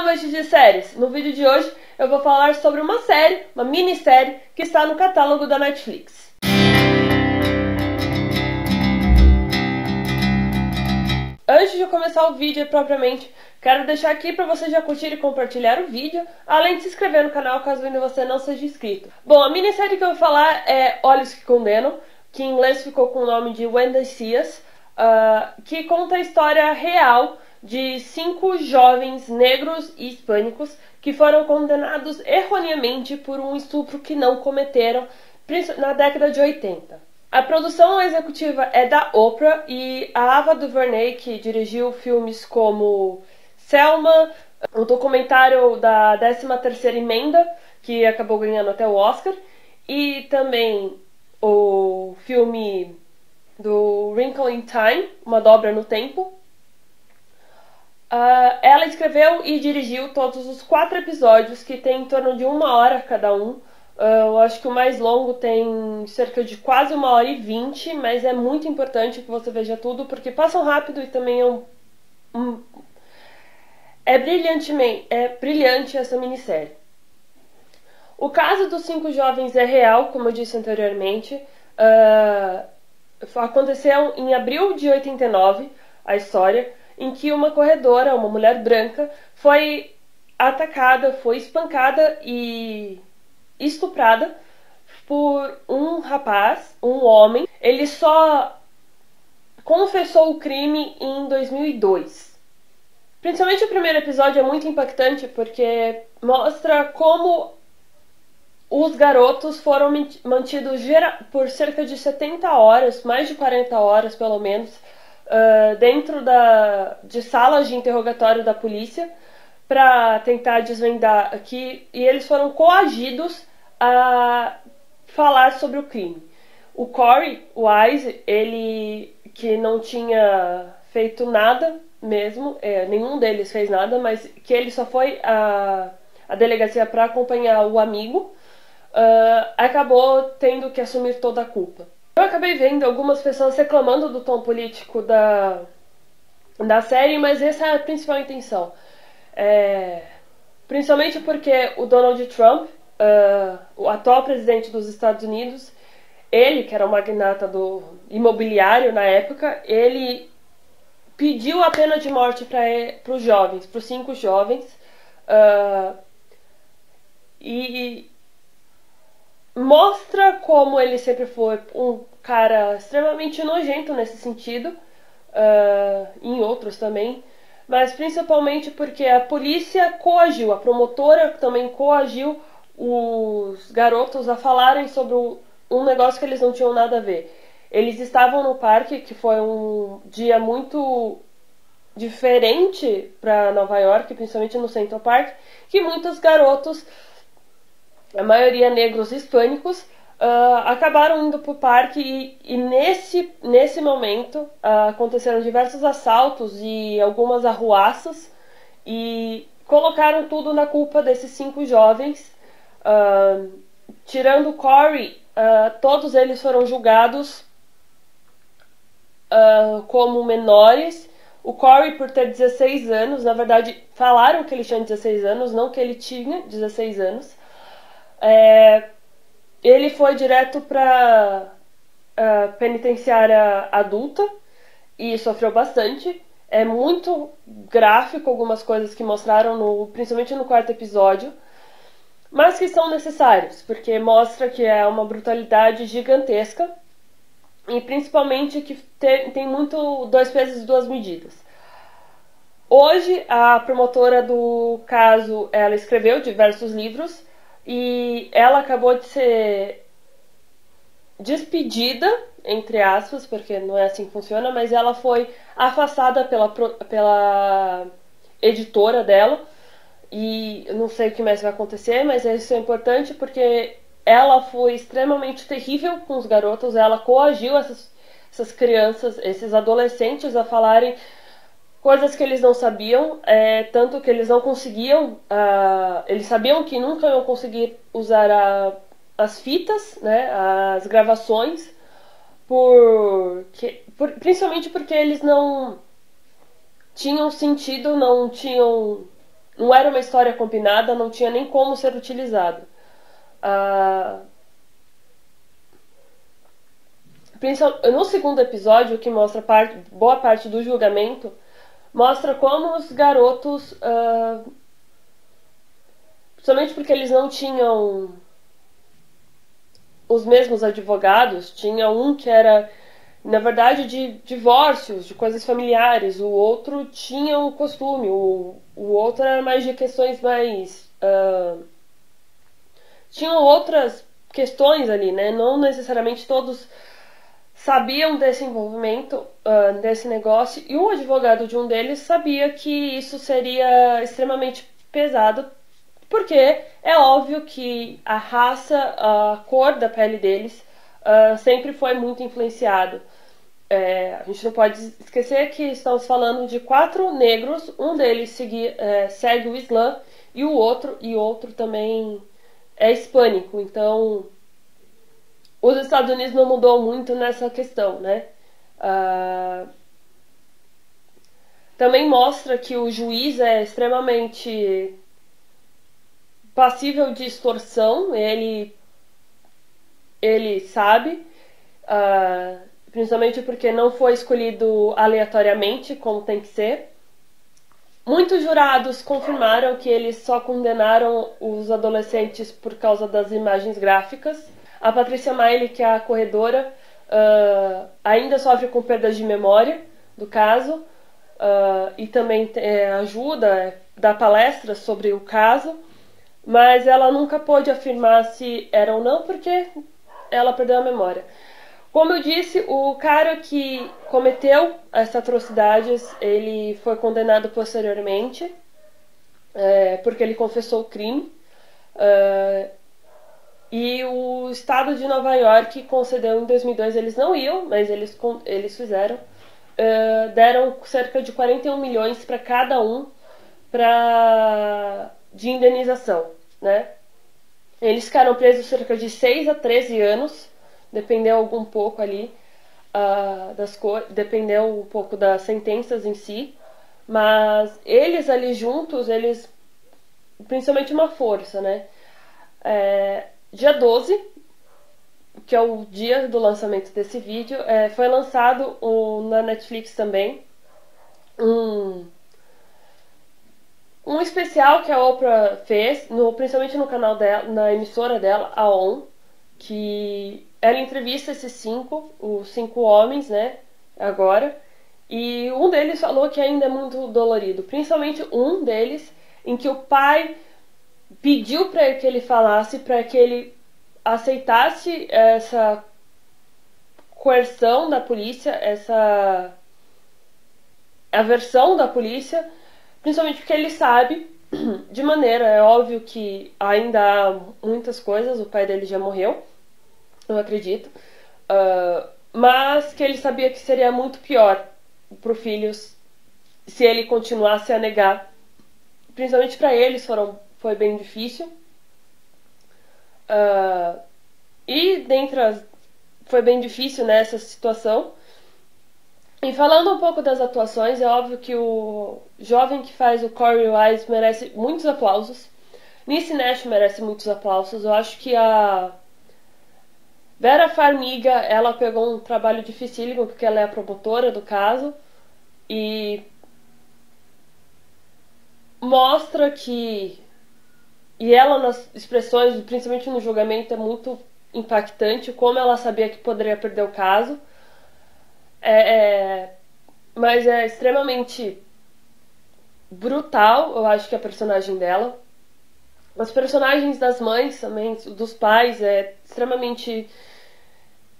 amantes de séries! No vídeo de hoje eu vou falar sobre uma série, uma minissérie, que está no catálogo da Netflix. Antes de começar o vídeo propriamente, quero deixar aqui para você já curtir e compartilhar o vídeo, além de se inscrever no canal caso ainda você não seja inscrito. Bom, a minissérie que eu vou falar é Olhos que Condenam, que em inglês ficou com o nome de When They See Us, que conta a história real de 5 jovens negros e hispânicos que foram condenados erroneamente por um estupro que não cometeram na década de 80. A produção executiva é da Oprah e a Ava DuVernay, que dirigiu filmes como Selma, o documentário da 13ª Emenda, que acabou ganhando até o Oscar, e também o filme do Wrinkle in Time, Uma Dobra no Tempo. Ela escreveu e dirigiu todos os 4 episódios, que tem em torno de 1 hora cada um. Eu acho que o mais longo tem cerca de quase 1h20, mas é muito importante que você veja tudo, porque passam rápido e também é brilhante essa minissérie. O caso dos 5 jovens é real, como eu disse anteriormente. Aconteceu em abril de 89, a história, em que uma corredora, uma mulher branca, foi atacada, foi espancada e estuprada por um rapaz, um homem. Ele só confessou o crime em 2002. Principalmente o primeiro episódio é muito impactante porque mostra como os garotos foram mantidos por cerca de 70 horas, mais de 40 horas pelo menos, dentro de salas de interrogatório da polícia para tentar desvendar aqui, e eles foram coagidos a falar sobre o crime. O Corey Wise, ele que não tinha feito nada mesmo, nenhum deles fez nada, mas que ele só foi à delegacia para acompanhar o amigo, acabou tendo que assumir toda a culpa. Eu acabei vendo algumas pessoas reclamando do tom político da série, mas essa é a principal intenção. Principalmente porque o Donald Trump, o atual presidente dos Estados Unidos, ele, que era o magnata do imobiliário na época, ele pediu a pena de morte para os jovens, para os 5 jovens, e mostra como ele sempre foi um cara extremamente nojento nesse sentido, em outros também, mas principalmente porque a polícia coagiu, a promotora também coagiu os garotos a falarem sobre um negócio que eles não tinham nada a ver. Eles estavam no parque, que foi um dia muito diferente para Nova York, principalmente no Central Park, que muitos garotos, a maioria negros hispânicos, acabaram indo para o parque e nesse momento aconteceram diversos assaltos e algumas arruaças e colocaram tudo na culpa desses 5 jovens. Tirando o Corey, todos eles foram julgados como menores. O Corey por ter 16 anos, na verdade falaram que ele tinha 16 anos, não que ele tinha 16 anos. Ele foi direto para penitenciária adulta e sofreu bastante. É muito gráfico algumas coisas que mostraram, principalmente no 4º episódio, mas que são necessários, porque mostra que é uma brutalidade gigantesca e principalmente que tem muito 2 pesos e 2 medidas. Hoje, a promotora do caso, ela escreveu diversos livros e ela acabou de ser despedida, entre aspas, porque não é assim que funciona, mas ela foi afastada pela editora dela. E eu não sei o que mais vai acontecer, mas isso é importante porque ela foi extremamente terrível com os garotos. Ela coagiu essas crianças, esses adolescentes a falarem coisas que eles não sabiam, tanto que eles não conseguiam, eles sabiam que nunca iam conseguir usar as fitas, né, as gravações, principalmente porque eles não tinham sentido, não era uma história combinada, não tinha nem como ser utilizado. No segundo episódio, que mostra boa parte do julgamento, mostra como os garotos, somente porque eles não tinham os mesmos advogados, tinha um que era, na verdade, de divórcios, de coisas familiares, o outro tinha um costume, o outro era mais de questões mais... tinham outras questões ali, né? Não necessariamente todos sabiam desse envolvimento, desse negócio, e o advogado de um deles sabia que isso seria extremamente pesado, porque é óbvio que a raça, a cor da pele deles sempre foi muito influenciado. A gente não pode esquecer que estamos falando de 4 negros, um deles segue o Islã e o outro também é hispânico, então os Estados Unidos não mudou muito nessa questão, né? Também mostra que o juiz é extremamente passível de extorsão, ele sabe, principalmente porque não foi escolhido aleatoriamente, como tem que ser. Muitos jurados confirmaram que eles só condenaram os adolescentes por causa das imagens gráficas. A Patrícia Maile, que é a corredora, ainda sofre com perdas de memória do caso, e também ajuda, dá palestras sobre o caso, mas ela nunca pôde afirmar se era ou não, porque ela perdeu a memória. Como eu disse, o cara que cometeu essas atrocidades, ele foi condenado posteriormente, porque ele confessou o crime. E o estado de Nova York concedeu em 2002, eles não iam, mas eles fizeram, deram cerca de 41 milhões para cada um de indenização, né? Eles ficaram presos cerca de 6 a 13 anos, dependeu um pouco ali dependeu um pouco das sentenças em si, mas eles ali juntos, principalmente uma força, né? Dia 12, que é o dia do lançamento desse vídeo, foi lançado na Netflix também um especial que a Oprah fez, principalmente no canal dela, na emissora dela, a ON, que ela entrevista os 5 homens, né, agora, e um deles falou que ainda é muito dolorido, principalmente um deles, em que o pai pediu para que ele falasse, para que ele aceitasse essa coerção da polícia, a versão da polícia, principalmente porque ele sabe, de maneira, é óbvio que ainda há muitas coisas, o pai dele já morreu, eu acredito, mas que ele sabia que seria muito pior pro filho se ele continuasse a negar. Principalmente para eles foi bem difícil. E foi bem difícil nessa situação. E falando um pouco das atuações, é óbvio que o jovem que faz o Corey Wise merece muitos aplausos. Niecy Nash merece muitos aplausos. Eu acho que a Vera Farmiga, ela pegou um trabalho dificílimo, porque ela é a promotora do caso. E mostra que... E ela, nas expressões, principalmente no julgamento, é muito impactante, como ela sabia que poderia perder o caso. Mas é extremamente brutal, eu acho que a personagem dela. Os personagens das mães também, dos pais, é extremamente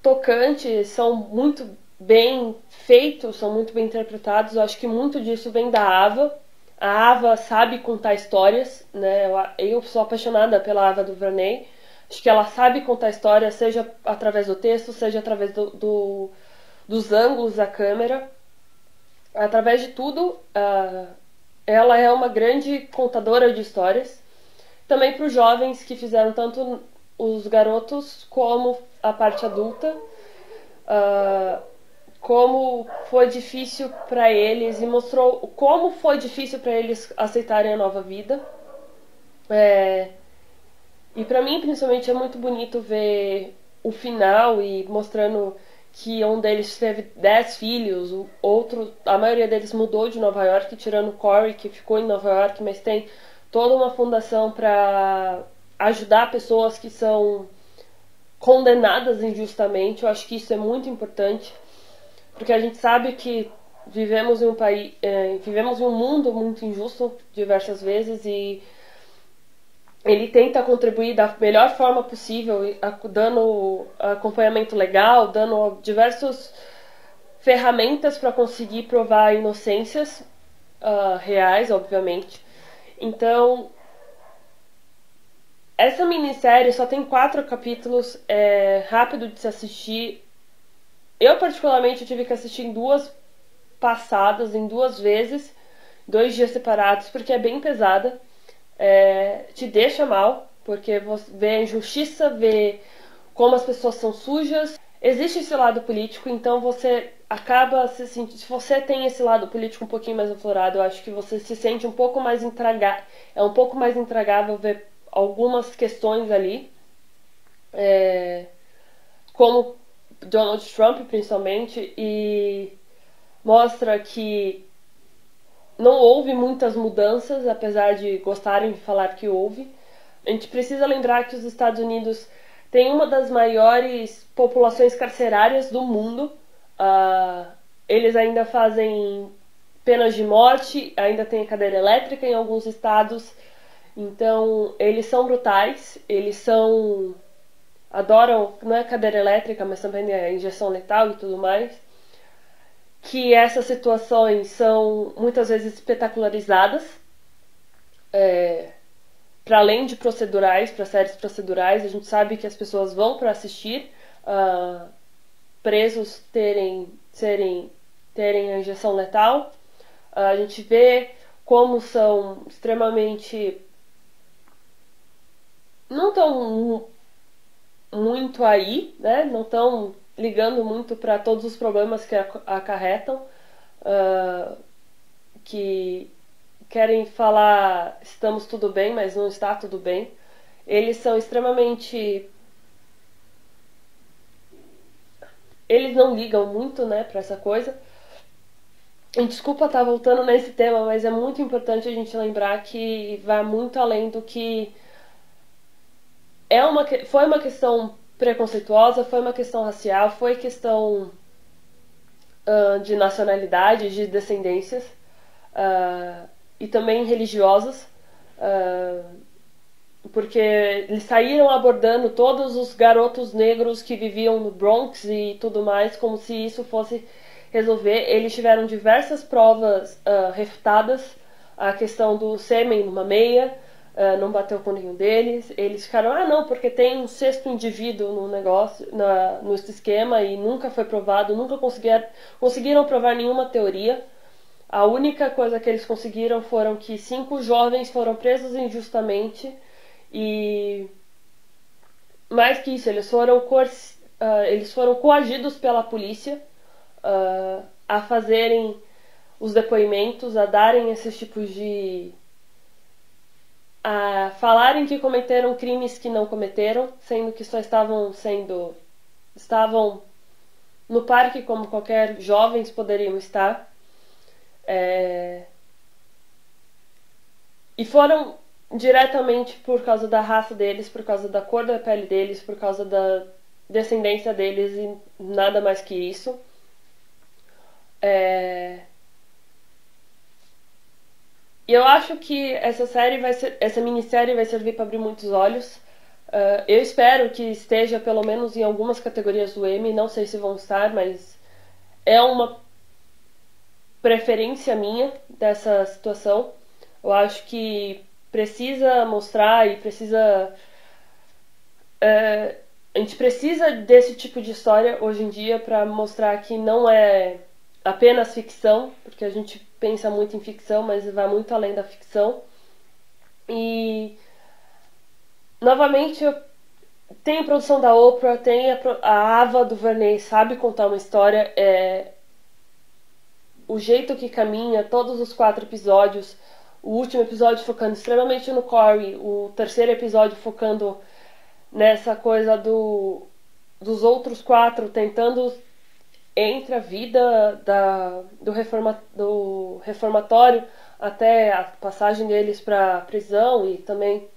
tocante, são muito bem feitos, são muito bem interpretados. Eu acho que muito disso vem da Ava. A Ava sabe contar histórias, né? Eu sou apaixonada pela Ava DuVernay. Acho que ela sabe contar histórias, seja através do texto, seja através dos ângulos da câmera. Através de tudo, ela é uma grande contadora de histórias. Também para os jovens que fizeram tanto os garotos como a parte adulta. como foi difícil para eles e mostrou como foi difícil para eles aceitarem a nova vida. E para mim, principalmente, é muito bonito ver o final e mostrando que um deles teve 10 filhos, o outro, a maioria deles mudou de Nova York, tirando Corey, que ficou em Nova York, mas tem toda uma fundação para ajudar pessoas que são condenadas injustamente. Eu acho que isso é muito importante, porque a gente sabe que vivemos em um país, vivemos em um mundo muito injusto diversas vezes, e ele tenta contribuir da melhor forma possível, dando acompanhamento legal, dando diversas ferramentas para conseguir provar inocências reais, obviamente. Então, essa minissérie só tem 4 capítulos, é rápido de se assistir. Eu, particularmente, tive que assistir em 2 passadas, em 2 vezes, 2 dias separados, porque é bem pesada. Te deixa mal, porque você vê a injustiça, vê como as pessoas são sujas. Existe esse lado político, então você acaba se sentindo... Se você tem esse lado político um pouquinho mais aflorado, eu acho que você se sente um pouco mais intragável. É um pouco mais intragável ver algumas questões ali. Como Donald Trump, principalmente, e mostra que não houve muitas mudanças, apesar de gostarem de falar que houve. A gente precisa lembrar que os Estados Unidos têm uma das maiores populações carcerárias do mundo. Eles ainda fazem penas de morte, ainda tem cadeira elétrica em alguns estados. Então, eles são brutais, eles adoram, não é cadeira elétrica, mas também a injeção letal e tudo mais. Que essas situações são muitas vezes espetacularizadas, para além de procedurais, para séries procedurais. A gente sabe que as pessoas vão para assistir presos terem a injeção letal. A gente vê como são extremamente... não estão muito aí, né? Não estão ligando muito para todos os problemas que acarretam, que querem falar estamos tudo bem, mas não está tudo bem. Eles são extremamente... eles não ligam muito, né, para essa coisa. E desculpa estar voltando nesse tema, mas é muito importante a gente lembrar que vai muito além do que... foi uma questão preconceituosa, foi uma questão racial, foi questão de nacionalidade, de descendências, e também religiosas, porque eles saíram abordando todos os garotos negros que viviam no Bronx e tudo mais, como se isso fosse resolver. Eles tiveram diversas provas refutadas, a questão do sêmen numa meia, não bateu com nenhum deles. Eles ficaram, não, porque tem um sexto indivíduo no negócio, no esquema, e nunca foi provado, nunca conseguiram provar nenhuma teoria. A única coisa que eles conseguiram foram que 5 jovens foram presos injustamente, e mais que isso, eles foram coagidos pela polícia a fazerem os depoimentos, a darem esses tipos de... a falarem que cometeram crimes que não cometeram, sendo que só estavam no parque como qualquer jovens poderiam estar. E foram diretamente por causa da raça deles, por causa da cor da pele deles, por causa da descendência deles, e nada mais que isso. E eu acho que essa minissérie vai servir para abrir muitos olhos. Eu espero que esteja pelo menos em algumas categorias do Emmy, não sei se vão estar, mas é uma preferência minha dessa situação. Eu acho que precisa mostrar e precisa... a gente precisa desse tipo de história hoje em dia para mostrar que não é apenas ficção, porque a gente pensa muito em ficção, mas vai muito além da ficção. E novamente tem a produção da Oprah, tem a Ava DuVernay, sabe contar uma história. o jeito que caminha, todos os 4 episódios, o último episódio focando extremamente no Corey, o terceiro episódio focando nessa coisa dos outros 4 tentando entre a vida do reformatório até a passagem deles para prisão e também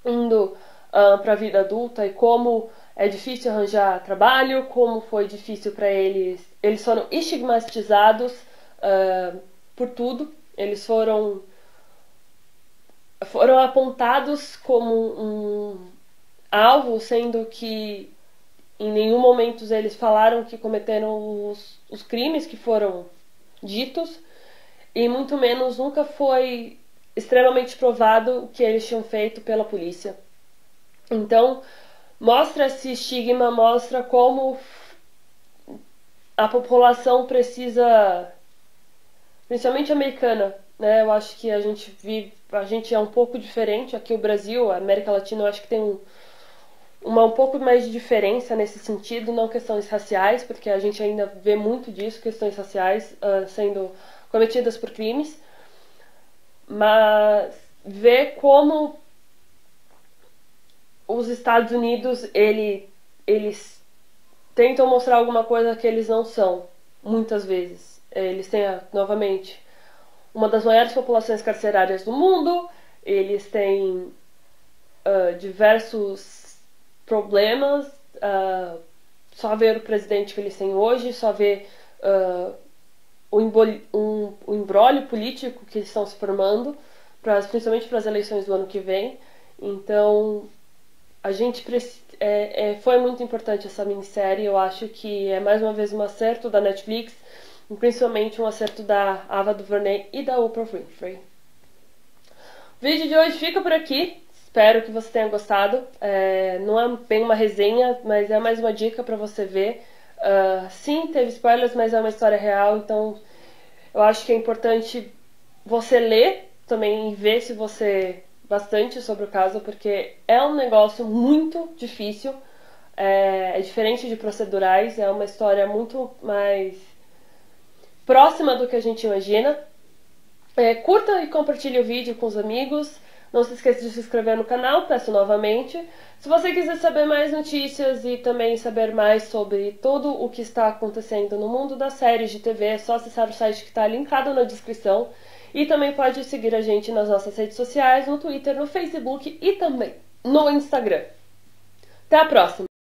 indo para a vida adulta e como é difícil arranjar trabalho, como foi difícil para eles. Eles foram estigmatizados por tudo. Eles foram apontados como um alvo, sendo que em nenhum momento eles falaram que cometeram os crimes que foram ditos, e muito menos nunca foi extremamente provado o que eles tinham feito pela polícia. Então, mostra esse estigma, mostra como a população precisa, principalmente americana, né? Eu acho que a gente é um pouco diferente aqui. O Brasil, a América Latina, eu acho que tem um pouco mais de diferença nesse sentido, não questões raciais, porque a gente ainda vê muito disso, questões raciais sendo cometidas por crimes, mas ver como os Estados Unidos, eles tentam mostrar alguma coisa que eles não são, muitas vezes. Eles têm, novamente, uma das maiores populações carcerárias do mundo, eles têm diversos problemas, só ver o presidente que eles têm hoje, só ver o imbróglio político que eles estão se formando, principalmente para as eleições do ano que vem. Então, a gente foi muito importante essa minissérie. Eu acho que é mais uma vez um acerto da Netflix, e principalmente um acerto da Ava DuVernay e da Oprah Winfrey. O vídeo de hoje fica por aqui. Espero que você tenha gostado. Não é bem uma resenha, mas é mais uma dica para você ver. Sim, teve spoilers, mas é uma história real, então eu acho que é importante você ler também e ver se você bastante sobre o caso, porque é um negócio muito difícil, é diferente de procedurais, é uma história muito mais próxima do que a gente imagina. Curta e compartilhe o vídeo com os amigos. Não se esqueça de se inscrever no canal, peço novamente. Se você quiser saber mais notícias e também saber mais sobre tudo o que está acontecendo no mundo das séries de TV, é só acessar o site que está linkado na descrição. E também pode seguir a gente nas nossas redes sociais, no Twitter, no Facebook e também no Instagram. Até a próxima!